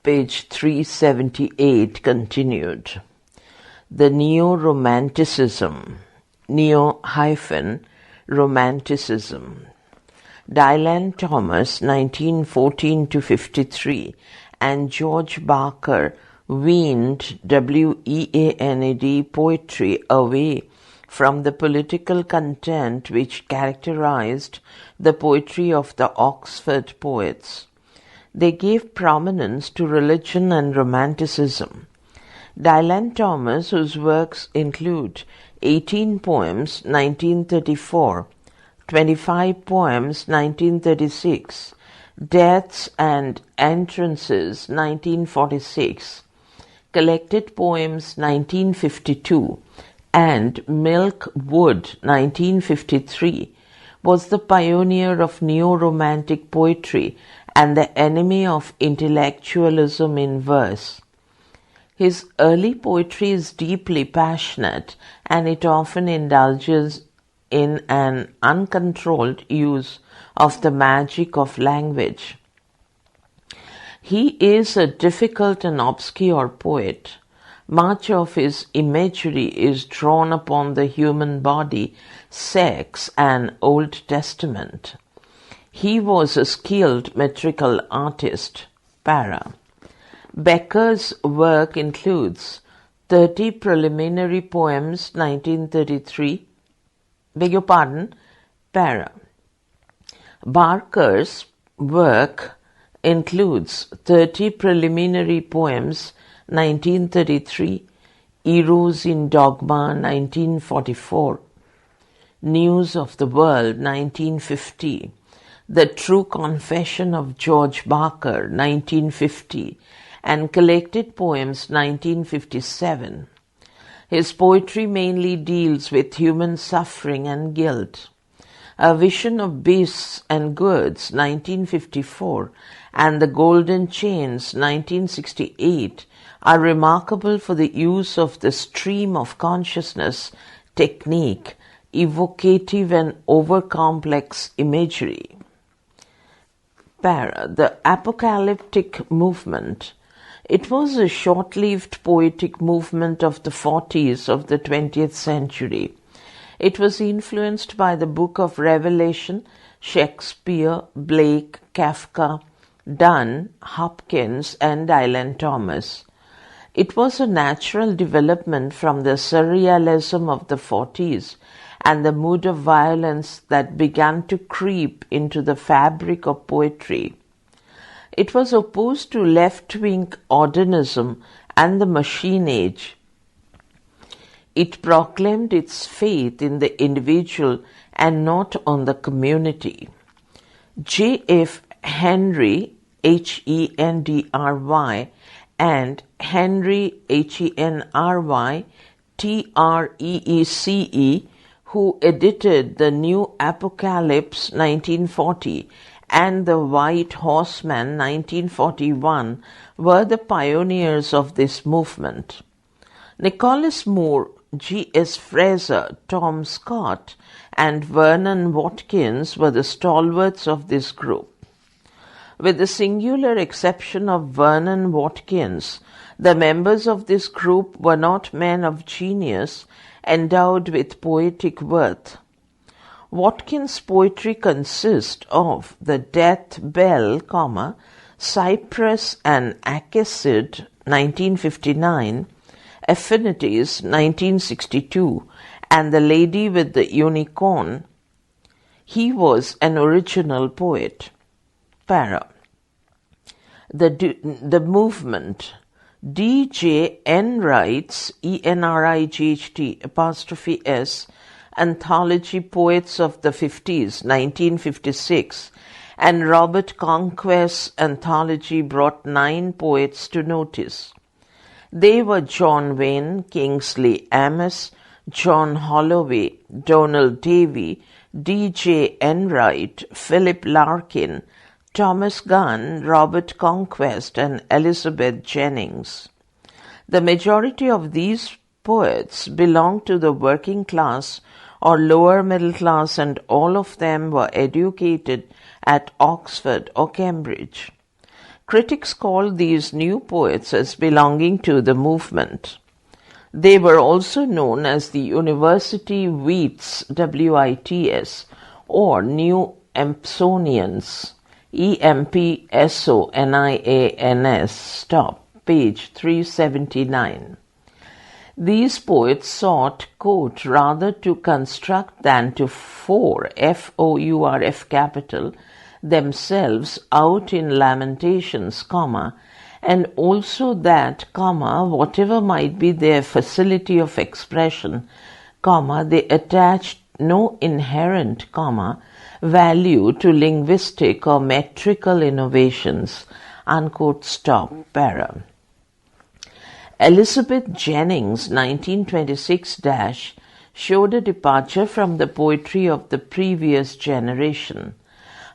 Page 378 continued. The Neo-Romanticism, Neo-Romanticism. Dylan Thomas, 1914-53, and George Barker weaned WEAND poetry away from the political content which characterized the poetry of the Oxford poets. They gave prominence to religion and romanticism. Dylan Thomas, whose works include 18 poems 1934, 25 poems 1936, Deaths and Entrances 1946, Collected Poems 1952, and Milk Wood 1953, was the pioneer of neo-romantic poetry and the enemy of intellectualism in verse. His early poetry is deeply passionate, and it often indulges in an uncontrolled use of the magic of language. He is a difficult and obscure poet. Much of his imagery is drawn upon the human body, sex, and Old Testament. He was a skilled metrical artist. Para. Becker's work includes 30 preliminary poems 1933. Beg your pardon, para. Barker's work includes 30 preliminary poems 1933, Eros in Dogma 1944, News of the World 1950, The True Confession of George Barker 1950, and Collected Poems 1957. His poetry mainly deals with human suffering and guilt. A Vision of Beasts and Goods 1954 and The Golden Chains 1968 are remarkable for the use of the stream of consciousness technique, evocative and over-complex imagery. Para. The apocalyptic movement. It was a short-lived poetic movement of the 40s of the 20th century. It was influenced by the Book of Revelation, Shakespeare, Blake, Kafka, Donne, Hopkins, and Dylan Thomas. It was a natural development from the surrealism of the 40s and the mood of violence that began to creep into the fabric of poetry. It was opposed to left-wing ordinism and the machine age. It proclaimed its faith in the individual and not on the community. J.F. Henry, H-E-N-D-R-Y, and Henry, H-E-N-R-Y, T-R-E-E-C-E, who edited The New Apocalypse 1940 and The White Horseman 1941, were the pioneers of this movement. Nicholas Moore, G.S. Fraser, Tom Scott, and Vernon Watkins were the stalwarts of this group. With the singular exception of Vernon Watkins, the members of this group were not men of genius endowed with poetic worth. Watkins' poetry consists of The Death Bell, Cypress and Acasid, 1959, Affinities, 1962, and The Lady with the Unicorn. He was an original poet. Para. The movement. D.J. Enright's, E-N-R-I-G-H-T, apostrophe S, Anthology Poets of the 50s, 1956, and Robert Conquest's anthology brought 9 poets to notice. They were John Wayne, Kingsley Amis, John Holloway, Donald Davy, D.J. Enright, Philip Larkin, Thomas Gunn, Robert Conquest, and Elizabeth Jennings. The majority of these poets belonged to the working class or lower middle class, and all of them were educated at Oxford or Cambridge. Critics called these new poets as belonging to the movement. They were also known as the University Wits, W-I-T-S, or New Empsonians, E-M-P-S-O-N-I-A-N-S, stop, page 379. These poets sought, quote, rather to construct than to for, F-O-U-R-F capital, themselves out in lamentations, comma, and also that, comma, whatever might be their facility of expression, comma, they attached no inherent, comma, value to linguistic or metrical innovations, unquote, stop, para. Elizabeth Jennings, 1926 showed a departure from the poetry of the previous generation.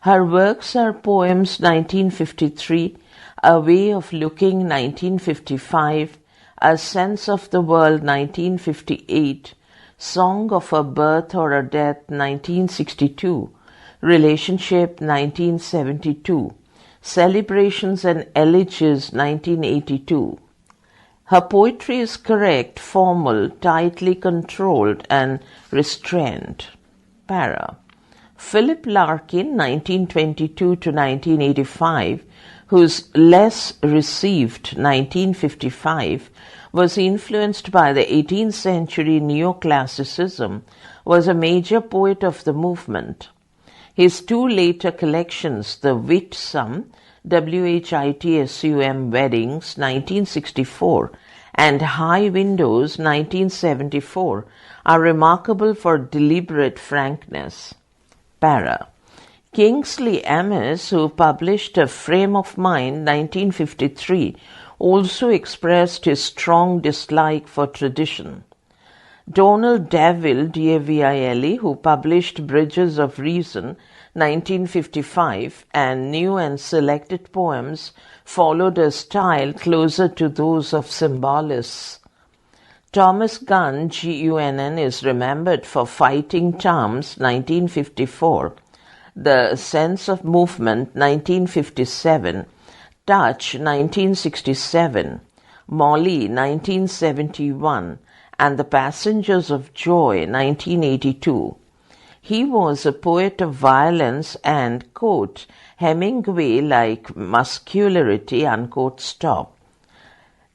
Her works are Poems 1953, A Way of Looking 1955, A Sense of the World 1958, Song of a Birth or a Death 1962, Relationship 1972, Celebrations and Elegies 1982. Her poetry is correct, formal, tightly controlled, and restrained. Para. Philip Larkin, 1922 to 1985, whose Less Received, 1955, was influenced by the 18th century neoclassicism, was a major poet of the movement. His two later collections, The Whitsum, W-H-I-T-S-U-M Weddings, 1964, and High Windows, 1974, are remarkable for deliberate frankness. Para. Kingsley Amis, who published A Frame of Mind, 1953, also expressed his strong dislike for tradition. Donald Davile, D-A-V-I-L-E, who published Bridges of Reason, 1955, and New and Selected Poems, followed a style closer to those of symbolists. Thomas Gunn, G-U-N-N, is remembered for Fighting Terms, 1954, The Sense of Movement, 1957, Touch, 1967, Molly, 1971, and The Passengers of Joy, 1982. He was a poet of violence and, quote, Hemingway-like muscularity, unquote, stop.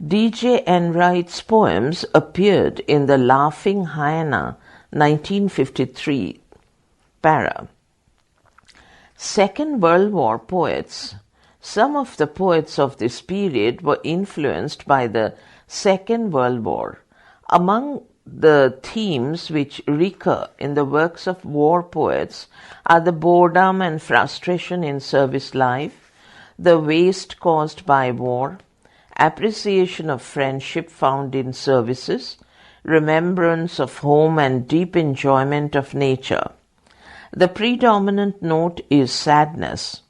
D.J. Enright's poems appeared in The Laughing Hyena, 1953. Para. Second World War poets. Some of the poets of this period were influenced by the Second World War. Among the themes which recur in the works of war poets are the boredom and frustration in service life, the waste caused by war, appreciation of friendship found in services, remembrance of home, and deep enjoyment of nature. The predominant note is sadness.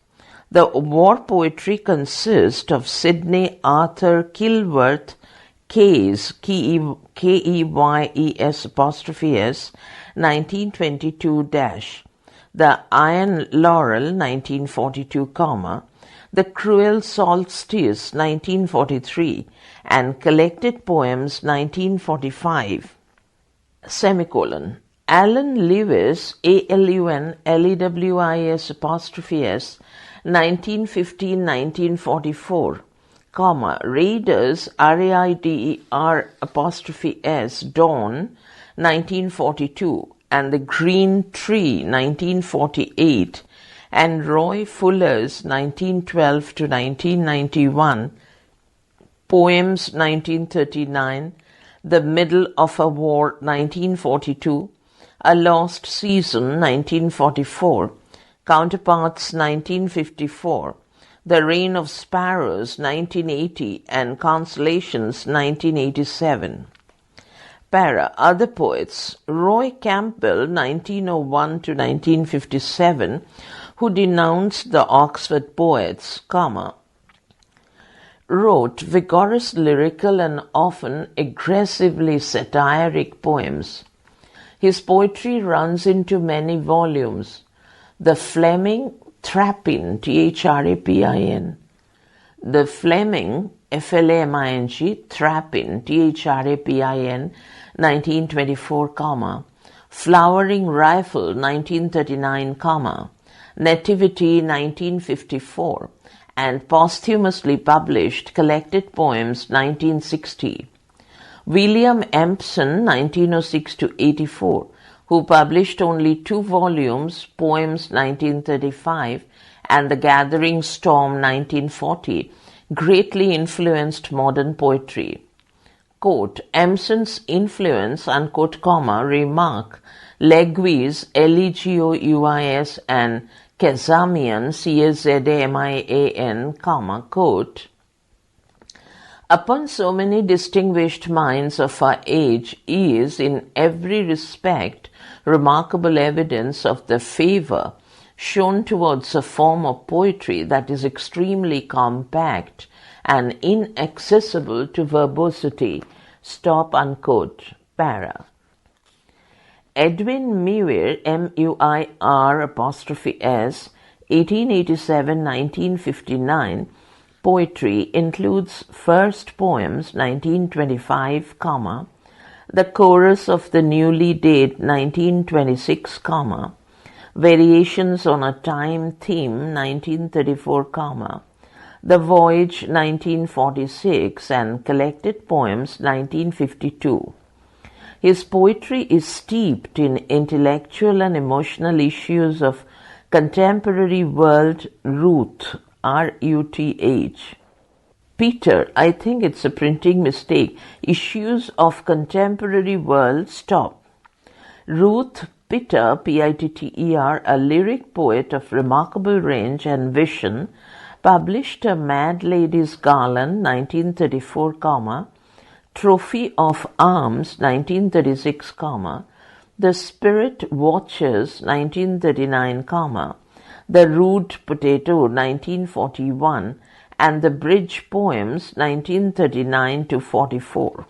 The war poetry consists of Sidney Arthur Kilworth Keyes, K-E-Y-E-S apostrophe S, 1922-, The Iron Laurel, 1942, comma, The Cruel Solstice, 1943, and Collected Poems, 1945, semicolon. Alan Lewis, A-L-U-N-L-E-W-I-S apostrophe S, 1915-1944, comma, Raiders, R-A-I-D-E-R apostrophe S, Dawn, 1942, and The Green Tree, 1948, and Roy Fuller's 1912 to 1991, Poems, 1939, The Middle of a War, 1942, A Lost Season, 1944, Counterparts, 1954, The Reign of Sparrows, 1980, and Consolations, 1987. Para. Other poets. Roy Campbell, 1901 to 1957, who denounced the Oxford poets, comma, wrote vigorous lyrical and often aggressively satiric poems. His poetry runs into many volumes. The Fleming Thrapin, Thrapin, The Fleming, Flaming, Thrapin, Thrapin, 1924, Flowering Rifle, 1939, Nativity, 1954, and posthumously published Collected Poems, 1960. William Empson, 1906–84, who published only 2 volumes, Poems, 1935, and The Gathering Storm, 1940, greatly influenced modern poetry. Quote, Empson's influence, unquote, remark, Leguis, Legois, and Kazamian, Czamian, quote, upon so many distinguished minds of our age is, in every respect, remarkable evidence of the favor shown towards a form of poetry that is extremely compact and inaccessible to verbosity. Stop, unquote, para. Edwin Muir, Muir''s, 1887–1959, poetry includes First Poems, 1925, The Chorus of the Newly Dead, 1926, Variations on a Time Theme, 1934, The Voyage, 1946, and Collected Poems, 1952. His poetry is steeped in intellectual and emotional issues of contemporary world. Ruth, R-U-T-H. Peter, I think it's a printing mistake. Issues of contemporary world. Stop. Ruth Pitter, P-I-T-T-E-R, a lyric poet of remarkable range and vision, published A Mad Lady's Garland, 1934, Trophy of Arms, 1936, The Spirit Watchers, 1939, The Rude Potato, 1941, and The Bridge Poems, 1939–44.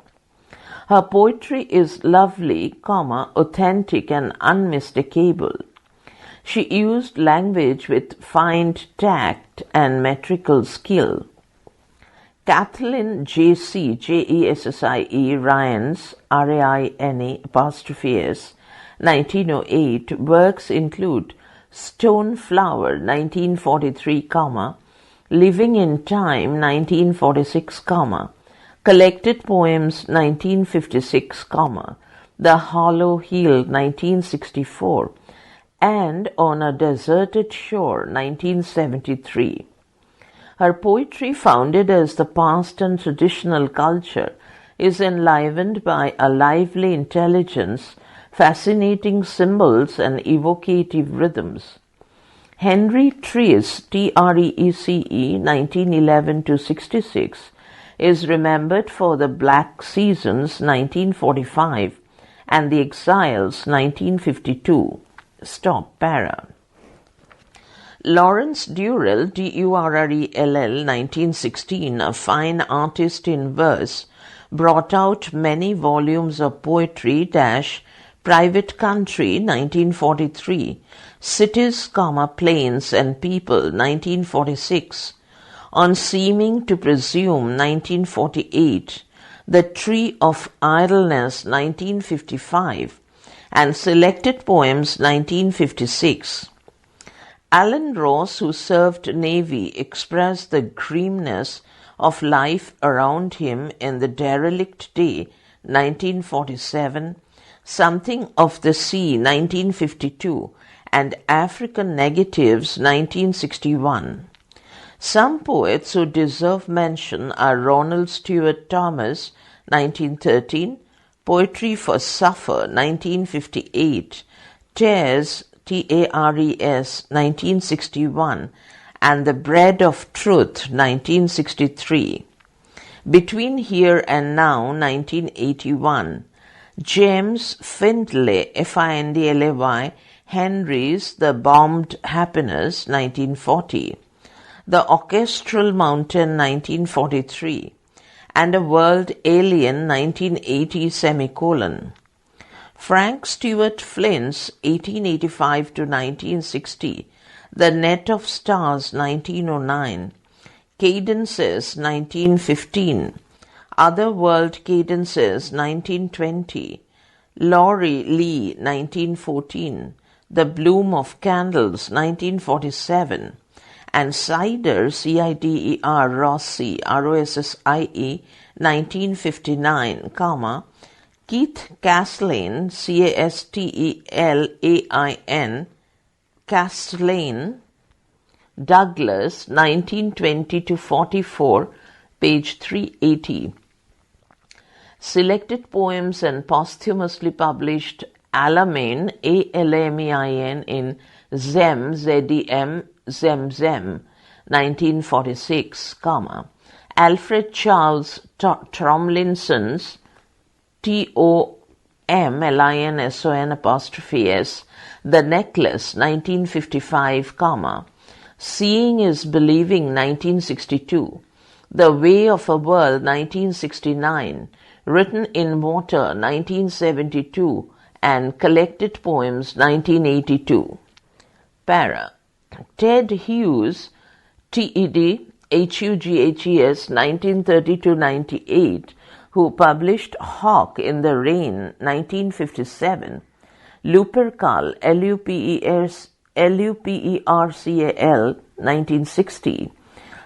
Her poetry is lovely, authentic and unmistakable. She used language with fine tact and metrical skill. Kathleen J.C. Jessie Ryan's R-A-I-N-E''s 1908 works include Stone Flower, 1943, Living in Time, 1946, Collected Poems, 1956, The Hollow Hill, 1964, and On a Deserted Shore, 1973. Her poetry, founded as the past and traditional culture, is enlivened by a lively intelligence, fascinating symbols, and evocative rhythms. Henry Treece, T-R-E-E-C-E, 1911–66, is remembered for The Black Seasons, 1945, and The Exiles, 1952. Stop, para. Lawrence Durrell, D-U-R-R-E-L-L, 1916, a fine artist in verse, brought out many volumes of poetry, Private Country, 1943, Cities, Plains and People, 1946, On Seeming to Presume, 1948, The Tree of Idleness, 1955, and Selected Poems, 1956. Alan Ross, who served Navy, expressed the grimness of life around him in The Derelict Day, 1947, Something of the Sea, 1952, and African Negatives, 1961. Some poets who deserve mention are Ronald Stewart Thomas, 1913, Poetry for Suffer, 1958, Tares, T-A-R-E-S, 1961, and The Bread of Truth, 1963. Between Here and Now, 1981, James Findlay, Findlay, Henry's The Bombed Happiness, 1940, The Orchestral Mountain, 1943, and A World Alien, 1980, Frank Stewart Flynn's 1885–1960, The Net of Stars, 1909, Cadences, 1915. Other World Cadences, 1920. Laurie Lee, 1914. The Bloom of Candles, 1947. And Cider, C-I-D-E-R, Rossie, R-O-S-S-I-E, 1959, Keith Castellane, C-A-S-T-E-L-A-I-N, Castellane, Douglas, 1920-44, page 380. Selected poems and posthumously published Alamein, A-L-A-M-E-I-N, in Zem, Z-E-M, Zem, 1946, Alfred Charles Tomlinson's Tomlinson', The Necklace, 1955, Seeing is Believing, 1962, The Way of a World, 1969, Written in Water, 1972, and Collected Poems, 1982. Para. Ted Hughes, T-E-D, H-U-G-H-E-S, 1930-98, who published Hawk in the Rain, 1957, Lupercal, L-U-P-E-R-C-A-L, 1960,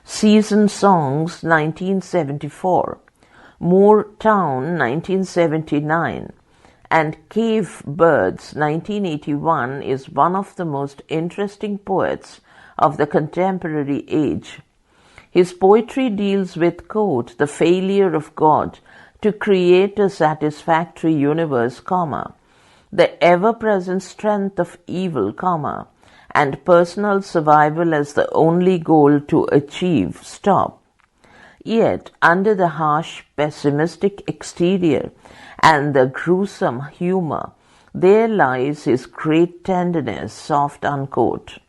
Season Songs, 1974, Moore Town, 1979, and Cave Birds, 1981, is one of the most interesting poets of the contemporary age. His poetry deals with, quote, the failure of God to create a satisfactory universe, the ever-present strength of evil, and personal survival as the only goal to achieve, Yet, under the harsh, pessimistic exterior and the gruesome humor, there lies his great tenderness, unquote.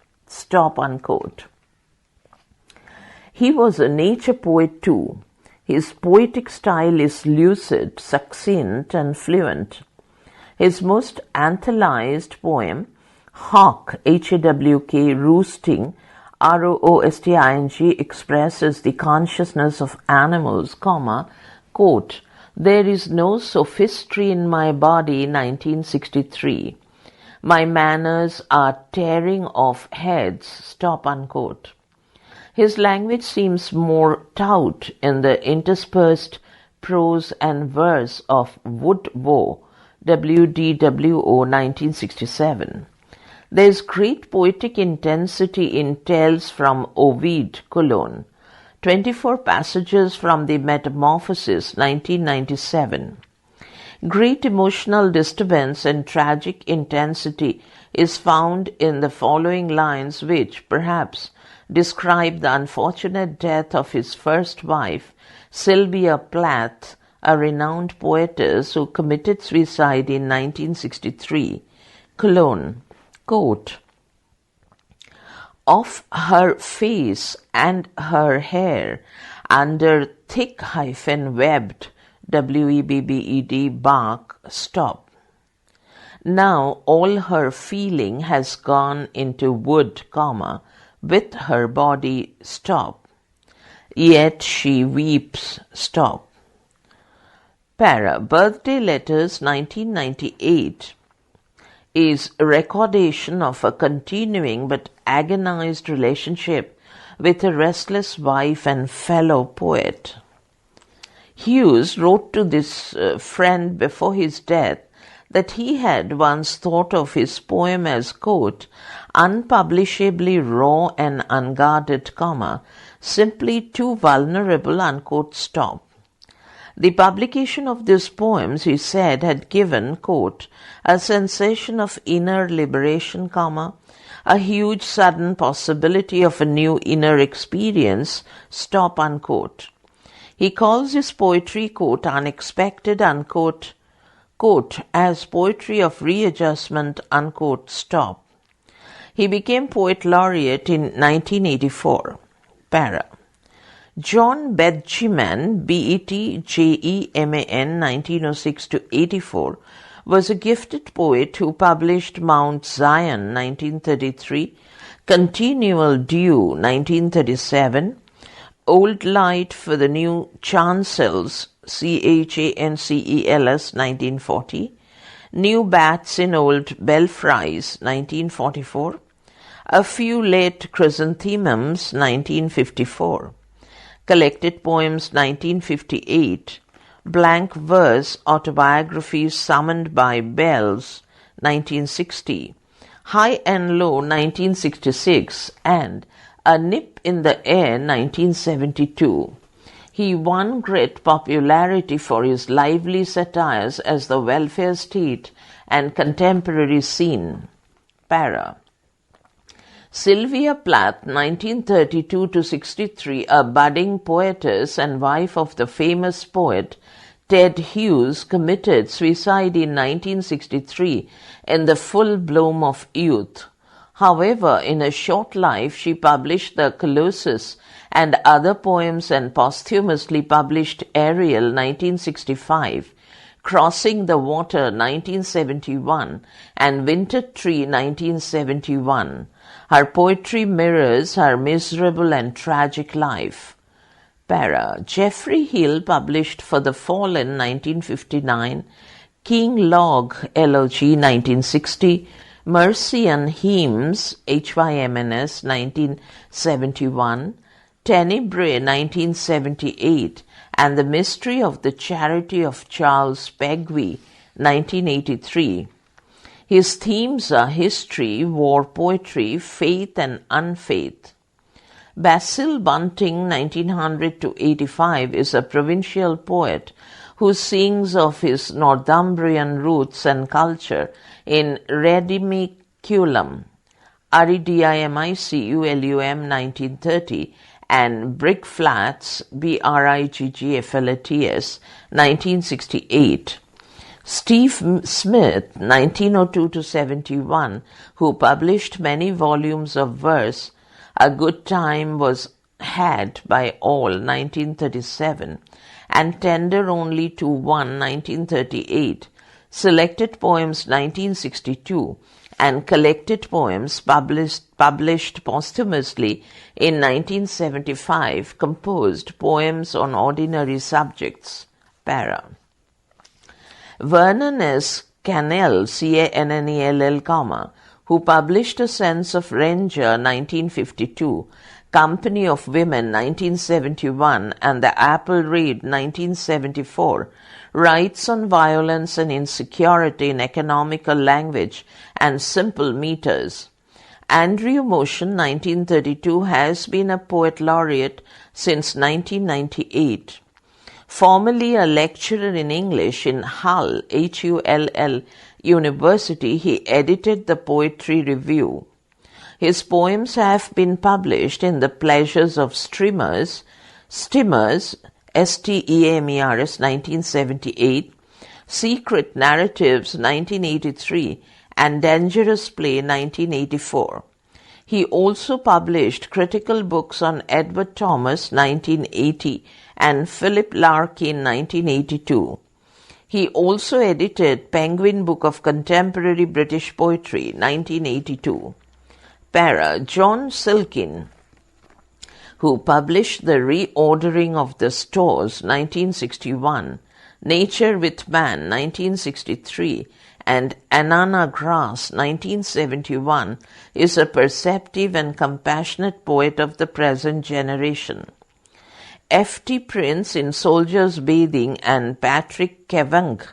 He was a nature poet too. His poetic style is lucid, succinct, and fluent. His most anthologized poem, Hawk, H-A-W-K, Roosting, R-O-O-S-T-I-N-G, expresses the consciousness of animals, quote, There is no sophistry in my body, 1963. My manners are tearing off heads, unquote. His language seems more taut in the interspersed prose and verse of Woodrow, W-D-W-O, 1967. There is great poetic intensity in Tales from Ovid, Cologne, 24 passages from the Metamorphoses, 1997. Great emotional disturbance and tragic intensity is found in the following lines which, perhaps, describe the unfortunate death of his first wife, Sylvia Plath, a renowned poetess who committed suicide in 1963, Cologne. Quote, Of her face and her hair, under thick-webbed, W-E-B-B-E-D, bark, Now all her feeling has gone into wood, with her body, Yet she weeps, Para. Birthday Letters, 1998, is a recordation of a continuing but agonized relationship with a restless wife and fellow poet. Hughes wrote to this friend before his death that he had once thought of his poem as, quote, unpublishably raw and unguarded, simply too vulnerable, unquote, The publication of these poems, he said, had given, quote, a sensation of inner liberation, a huge sudden possibility of a new inner experience, unquote. He calls his poetry, quote, unexpected, unquote, quote, as poetry of readjustment, unquote, He became poet laureate in 1984. Para. John Betjeman, B-E-T-J-E-M-A-N, 1906-84, was a gifted poet who published Mount Zion, 1933, Continual Dew, 1937, Old Light for the New Chancels, Chancels, 1940. New Bats in Old Belfries, 1944. A Few Late Chrysanthemums, 1954. Collected Poems, 1958. Blank Verse Autobiographies Summoned by Bells, 1960. High and Low, 1966, and A Nip in the Air, 1972. He won great popularity for his lively satires as the welfare state and contemporary scene. Para. Sylvia Plath, 1932-63, a budding poetess and wife of the famous poet Ted Hughes, committed suicide in 1963 in the full bloom of youth. However, in a short life, she published The Colossus and other poems and posthumously published Ariel, 1965, Crossing the Water, 1971, and Winter Tree, 1971. Her poetry mirrors her miserable and tragic life. Para. Geoffrey Hill published For the Fallen, 1959, King Log, Elegy, 1960, Mercian Hymns, HYMNS, 1971, Tenebrae, 1978, and The Mystery of the Charity of Charles Pegwee, 1983. His themes are history, war poetry, faith and unfaith. Basil Bunting, 1900-85, is a provincial poet who sings of his Northumbrian roots and culture in Redimiculum, Ridimiculum, 1930, and Brick Flats, Briggflats, 1968. Steve Smith, 1902-71, who published many volumes of verse, A Good Time Was Had by All, 1937, and Tender Only to One, 1938, Selected Poems, 1962, and Collected Poems published posthumously in 1975, composed Poems on Ordinary Subjects. Para. Vernon S. Cannell, Cannell, who published A Sense of Ranger, 1952, Company of Women, 1971, and The Apple Raid, 1974, writes on violence and insecurity in economical language and simple meters. Andrew Motion, 1932, has been a poet laureate since 1998. Formerly a lecturer in English in Hull, Hull University, he edited the Poetry Review. His poems have been published in The Pleasures of Stimmers, Steamers, 1978, Secret Narratives, 1983, and Dangerous Play, 1984. He also published critical books on Edward Thomas, 1980, and Philip Larkin, 1982. He also edited Penguin Book of Contemporary British Poetry, 1982. Para. John Silkin, who published The Reordering of the Stores, 1961, Nature with Man, 1963, and Anana Grass, 1971, is a perceptive and compassionate poet of the present generation. F.T. Prince in Soldiers Bathing and Patrick Kavangh,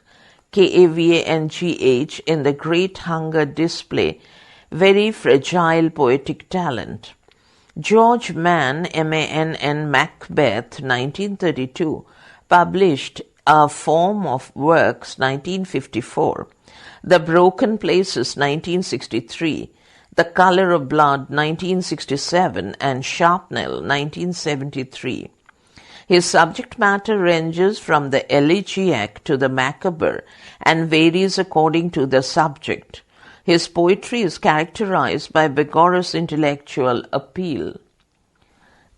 Kavangh, in The Great Hunger display very fragile poetic talent. George Mann, Mann, Macbeth, 1932, published A Form of Works, 1954, The Broken Places, 1963, The Color of Blood, 1967, and Sharpnel, 1973. His subject matter ranges from the elegiac to the macabre and varies according to the subject. His poetry is characterized by vigorous intellectual appeal.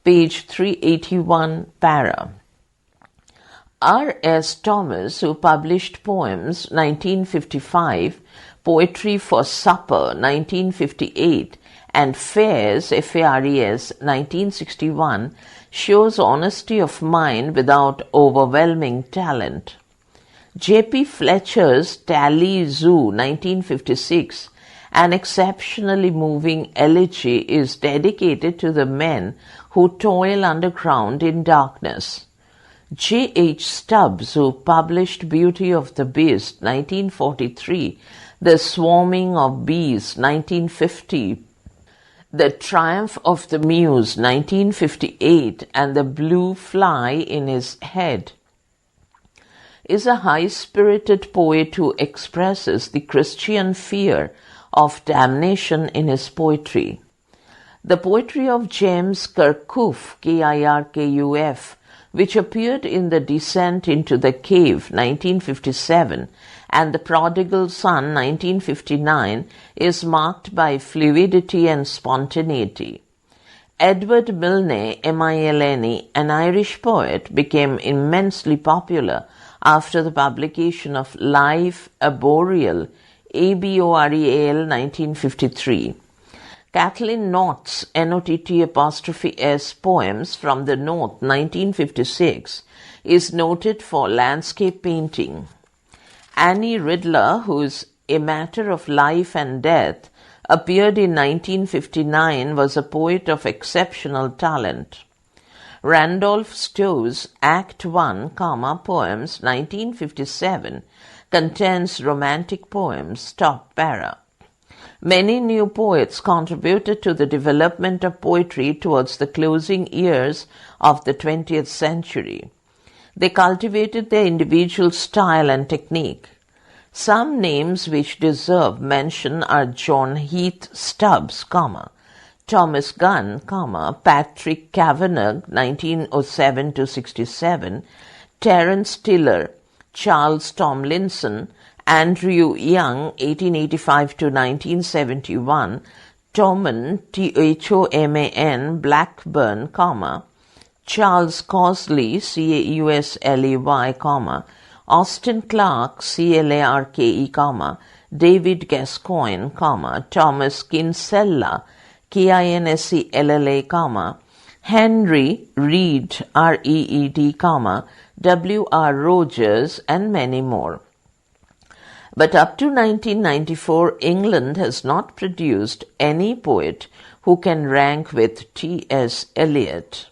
Page 381, para. R. S. Thomas, who published Poems, 1955, Poetry for Supper, 1958, and Fares, Fares, 1961, shows honesty of mind without overwhelming talent. J.P. Fletcher's Tally Zoo, 1956, an exceptionally moving elegy, is dedicated to the men who toil underground in darkness. J. H. Stubbs, who published Beauty of the Beast, 1943, The Swarming of Bees, 1950, The Triumph of the Muse, 1958, and The Blue Fly in His Head, is a high-spirited poet who expresses the Christian fear of damnation in his poetry. The poetry of James Kirkuf, Kirkuf, which appeared in The Descent into the Cave, 1957, and The Prodigal Son, 1959, is marked by fluidity and spontaneity. Edward Milne, Milne, an Irish poet, became immensely popular after the publication of Life Arboreal, Aboreal, 1953. Kathleen Nott's Nott''S poems from the North, 1956, is noted for landscape painting. Annie Ridler, whose A Matter of Life and Death appeared in 1959, was a poet of exceptional talent. Randolph Stowe's Act 1, Poems, 1957, contains romantic poems, top para. Many new poets contributed to the development of poetry towards the closing years of the 20th century. They cultivated their individual style and technique. Some names which deserve mention are John Heath Stubbs, Thomas Gunn, Patrick Kavanagh, 1907-67, Terence Tiller, Charles Tomlinson, Andrew Young, 1885-1971, Thoman, Thoman, Blackburn, Charles Causley, Causley, Austin Clarke, Clarke, David Gascoigne, Thomas Kinsella, Kinsella, Henry Reed, Reed, W.R. Rogers, and many more. But up to 1994, England has not produced any poet who can rank with T.S. Eliot.